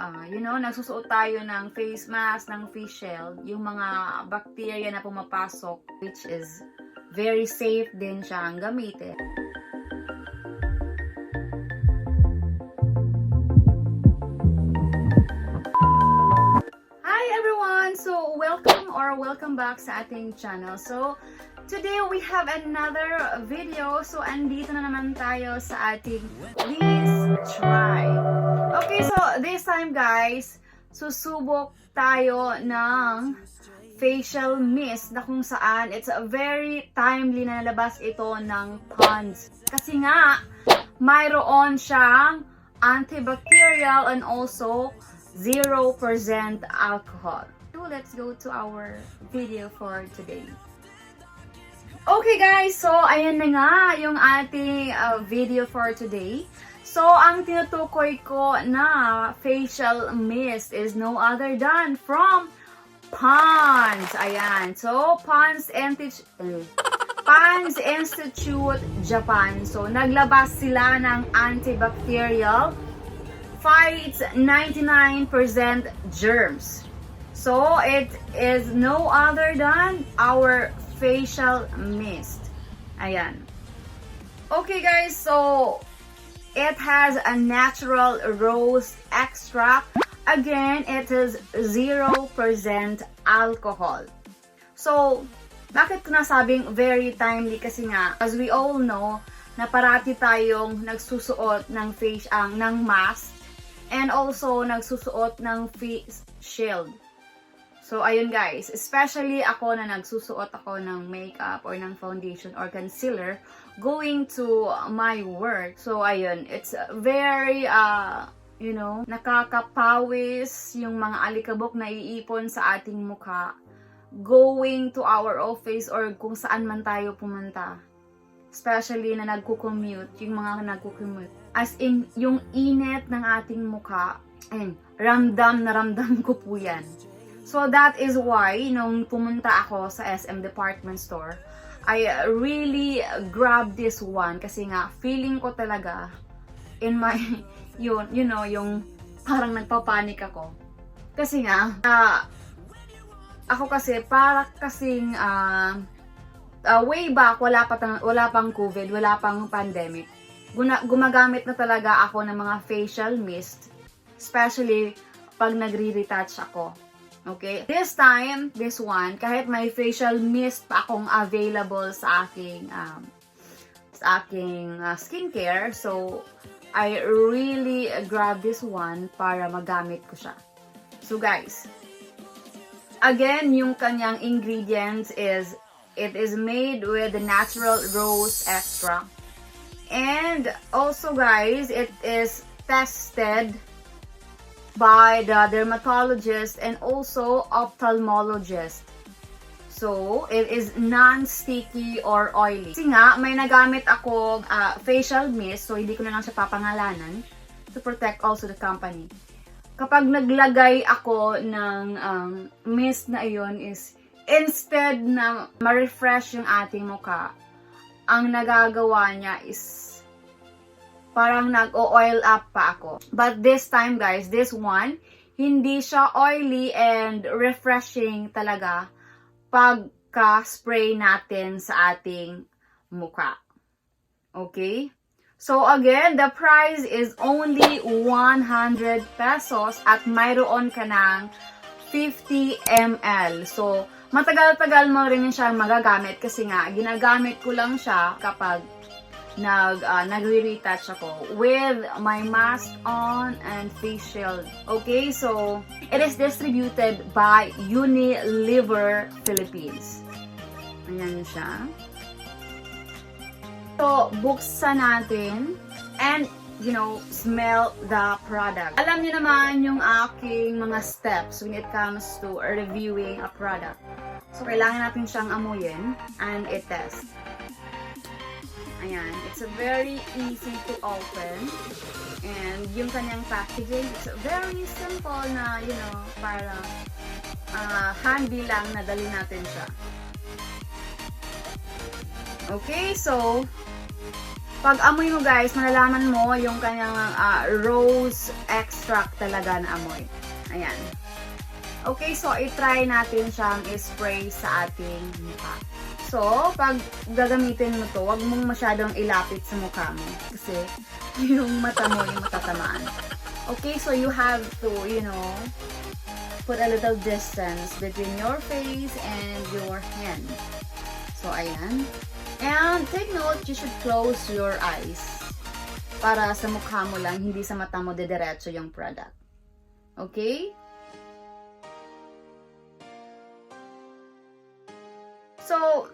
nagsusuot tayo ng face mask, ng face shield, yung mga bacteria na pumapasok, which is very safe din siyang gamitin. Hi everyone! So, welcome back sa ating channel. So, today we have another video. So, andito na naman tayo sa ating Please Try. Okay, so this time guys, susubok tayo ng facial mist na kung saan it's a very timely na nalabas ito ng PONDS. Kasi nga, mayroon siyang antibacterial and also 0% alcohol. So let's go to our video for today. Okay guys, so ayan na nga yung ating video for today. So, ang tinutukoy ko na facial mist is no other than from PONDS. Ayan. So, PONDS Institute Japan. So, naglabas sila ng antibacterial, fights 99% germs. So, it is no other than our facial mist. Ayan. Okay guys, so it has a natural rose extract. Again, it is 0% alcohol. So, bakit ko nasabing very timely? Kasi nga, as we all know, na parati tayong nagsusuot ng ng mask and also nagsusuot ng face shield. So, ayun guys, especially ako na nagsusuot ako ng makeup or ng foundation or concealer going to my work. So, ayun, it's very, nakakapawis yung mga alikabok na iipon sa ating mukha going to our office or kung saan man tayo pumunta. Especially na nagko-commute, yung mga nagko-commute. As in, yung init ng ating mukha, ramdam na ramdam ko po yan. So, that is why, nung pumunta ako sa SM department store, I really grabbed this one kasi nga, feeling ko talaga in my, yung parang nagpapanik ako. Kasi nga, ako kasi, para kasing, way back, wala pang COVID, wala pang pandemic, gumagamit na talaga ako ng mga facial mist, especially pag nagre-retouch ako. Okay? This time, this one, kahit may facial mist pa akong available sa aking skincare, so I really grab this one para magamit ko siya. So guys, again, yung kanyang ingredients is, it is made with the natural rose extract. And also guys, it is tested by the dermatologist and also ophthalmologist. So, it is non-sticky or oily. Kasi nga, may nagamit ako facial mist, so hindi ko na lang siya papangalanan to protect also the company. Kapag naglagay ako ng mist na iyon is, instead na ma-refresh yung ating mukha, ang nagagawa niya is parang nag-oil up pa ako. But this time guys, this one, hindi siya oily and refreshing talaga pagka-spray natin sa ating mukha. Okay? So again, the price is only 100 pesos at mayroon ka ng 50 ml. So, matagal-tagal mo rin siyang magagamit kasi nga, ginagamit ko lang siya kapag nagre-retouch ako with my mask on and face shield. Okay, so it is distributed by Unilever Philippines. Ayan siya. So, buksan natin and, smell the product. Alam niyo naman yung aking mga steps when it comes to reviewing a product. So, kailangan natin siyang amuyin and i-test. Ayan, it's very easy to open. And yung kanyang packaging, it's very simple na, para handy lang na dali natin siya. Okay, so Pag amoy mo guys, malalaman mo yung kanyang rose extract talaga na amoy. Ayan. Okay, so i-try natin siyang i-spray sa ating mukha. So, pag gagamitin mo to, wag mong masyadong ilapit sa mukha mo. Kasi, yung mata mo yung matatamaan. Okay, so you have to, you know, put a little distance between your face and your hand. So, ayan. And take note, you should close your eyes. Para sa mukha mo lang, hindi sa mata mo dediretso yung product. Okay? So,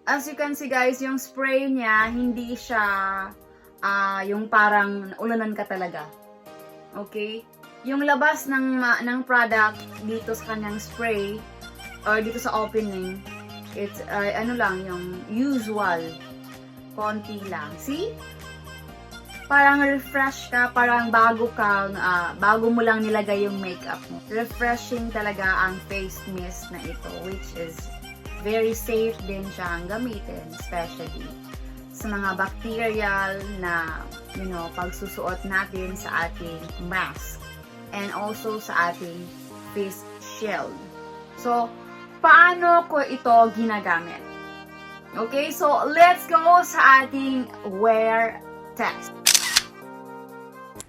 as you can see guys, yung spray niya, hindi siya yung parang ulanan ka talaga. Okay? Yung labas ng product dito sa kanyang spray, or dito sa opening, it's ano lang, yung usual. Konti lang. See? Parang refresh ka, parang bago mo lang nilagay yung makeup mo. Refreshing talaga ang face mist na ito, which is very safe din siyang gamitin, especially sa mga bacterial na, you know, pagsusuot natin sa ating mask and also sa ating face shield. So, paano ko ito ginagamit? Okay, so let's go sa ating wear test.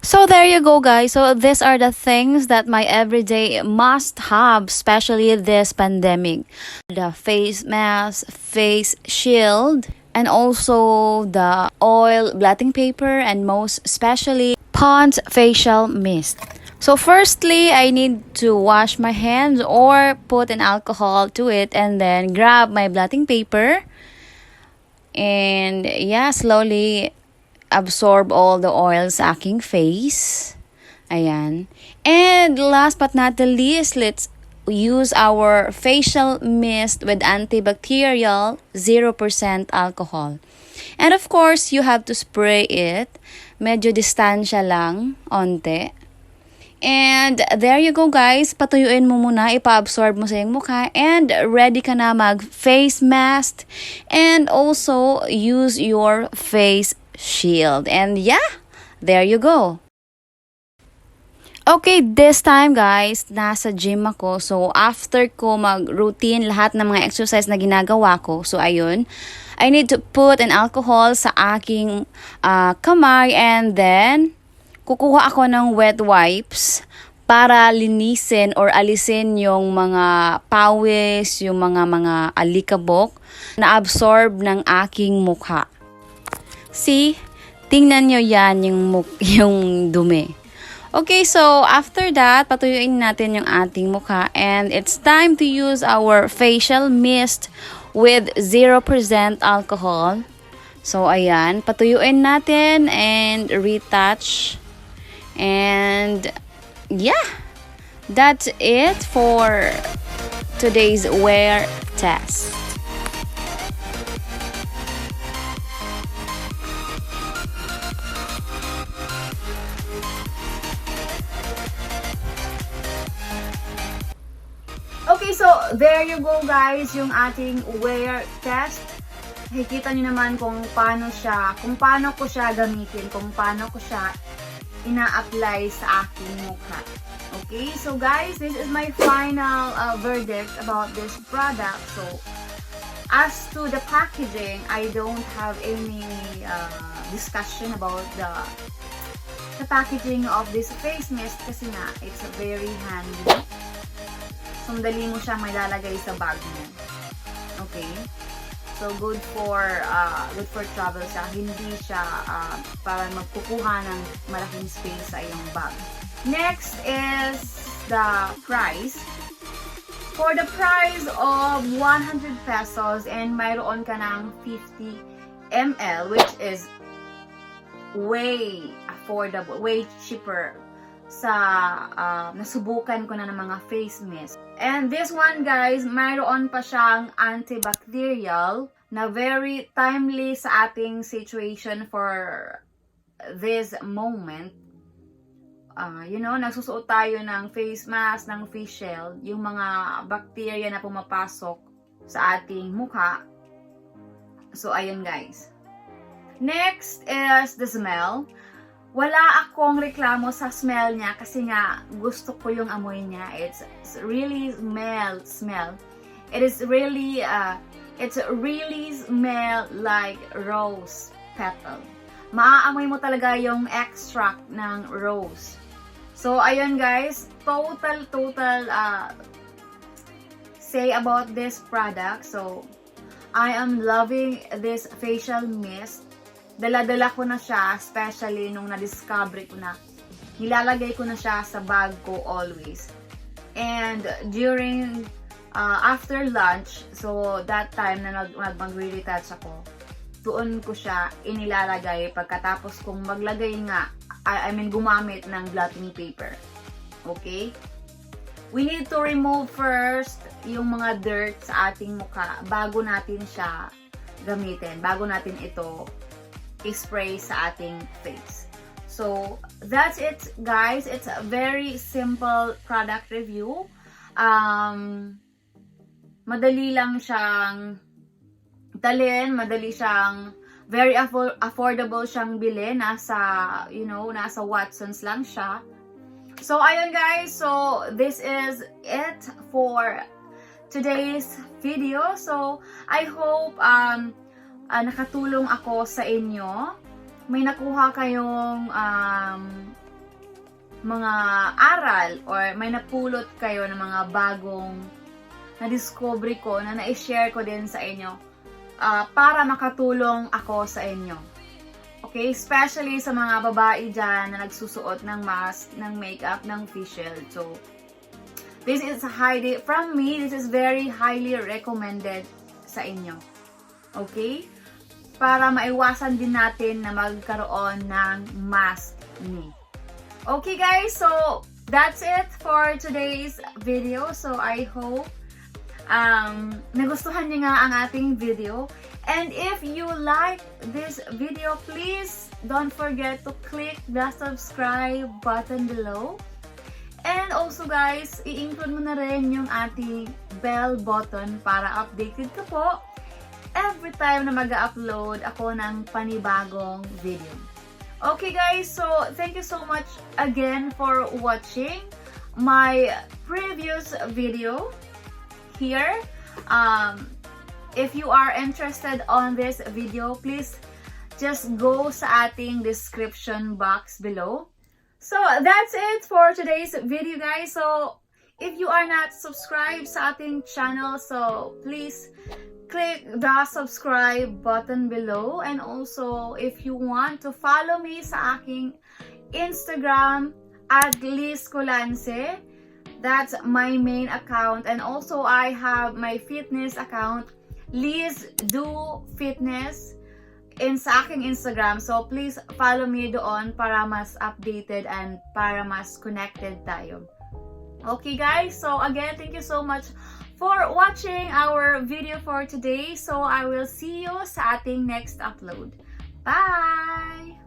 So there you go guys. So these are the things that my everyday must have, especially this pandemic. The face mask, face shield, and also the oil blotting paper, and most especially PONDS facial mist. So firstly, I need to wash my hands or put an alcohol to it and then grab my blotting paper and yeah, slowly absorb all the oil sa aking face. Ayan. And last but not the least, let's use our facial mist with antibacterial 0% alcohol. And of course, you have to spray it. Medyo distansya lang, onte. And there you go guys, patuyuin mo muna, ipa-absorb mo sa iyong mukha, and ready ka na mag-face mask and also use your face shield. And yeah, there you go. Okay, this time guys, nasa gym ako. So after ko mag-routine lahat ng mga exercise na ginagawa ko, so ayun, I need to put an alcohol sa aking kamay and then kukuha ako ng wet wipes para linisin or alisin yung mga pawis, yung mga alikabok na absorb ng aking mukha. See? Tingnan nyo yan, yung dumi. Okay, so after that, patuyuin natin yung ating mukha and it's time to use our facial mist with 0% alcohol. So ayan, patuyuin natin and retouch. And yeah, that's it for today's wear test. Okay, so there you go guys, yung ating wear test. Nakikita nyo naman kung paano ko siya gamitin, kung paano ko siya ina-apply sa aking mukha. Okay, so guys, this is my final verdict about this product. So, as to the packaging, I don't have any discussion about the packaging of this face mist kasi nga, it's very handy. So, madali mo siya may lalagay sa bag mo. Okay? So, good for travel siya. Hindi siya para magkukuha ng malaking space sa iyong bag. Next is the price. For the price of 100 pesos and mayroon ka ng 50 ml, which is way affordable, way cheaper sa nasubukan ko na ng mga face mist. And this one guys, mayroon pa siyang antibacterial na very timely sa ating situation for this moment. You know, nagsusuot tayo ng face mask, ng face shield, yung mga bacteria na pumapasok sa ating mukha. So, ayun guys. Next is the smell. Wala akong reklamo sa smell niya kasi nga gusto ko yung amoy niya. It's really smell. It's really smell like rose petal. Maaamoy mo talaga yung extract ng rose. So, ayun guys, total say about this product. So, I am loving this facial mist. Dala-dala ko na siya, especially nung na-discover ko na. Nilalagay ko na siya sa bag ko always. And during, after lunch, so that time na mag-retouch ako, doon ko siya inilalagay pagkatapos kong maglagay nga, gumamit ng blotting paper. Okay? We need to remove first yung mga dirt sa ating mukha bago natin siya gamitin, bago natin ito i-spray sa ating face. So, that's it guys. It's a very simple product review. Madali lang siyang dalhin, madali siyang very affordable siyang bilhin. Nasa Watsons lang siya. So, ayun guys. So, this is it for today's video. So, I hope nakatulong ako sa inyo. May nakuha kayong mga aral or may napulot kayo ng mga bagong na-discover ko na na-share ko din sa inyo para makatulong ako sa inyo. Okay? Especially sa mga babae dyan na nagsusuot ng mask, ng makeup, ng face shield. So, this is from me, this is very highly recommended sa inyo. Okay? Para maiwasan din natin na magkaroon ng maskne. Okay guys, so that's it for today's video. So I hope nagustuhan niyo nga ang ating video. And if you like this video, please don't forget to click the subscribe button below. And also guys, i-include mo na rin yung ating bell button para updated ka po every time na mag-upload ako ng panibagong video. Okay guys, so thank you so much again for watching my previous video here. If you are interested on this video, please just go sa ating description box below. So that's it for today's video guys. So if you are not subscribed sa ating channel, so please click the subscribe button below. And also, if you want to follow me sa aking Instagram at Colanse, that's my main account. And also, I have my fitness account, Liz Do Fitness, sa aking Instagram. So, please follow me doon para mas updated and para mas connected tayo. Okay guys, so again, thank you so much for watching our video for today. So, I will see you sa ating next upload. Bye!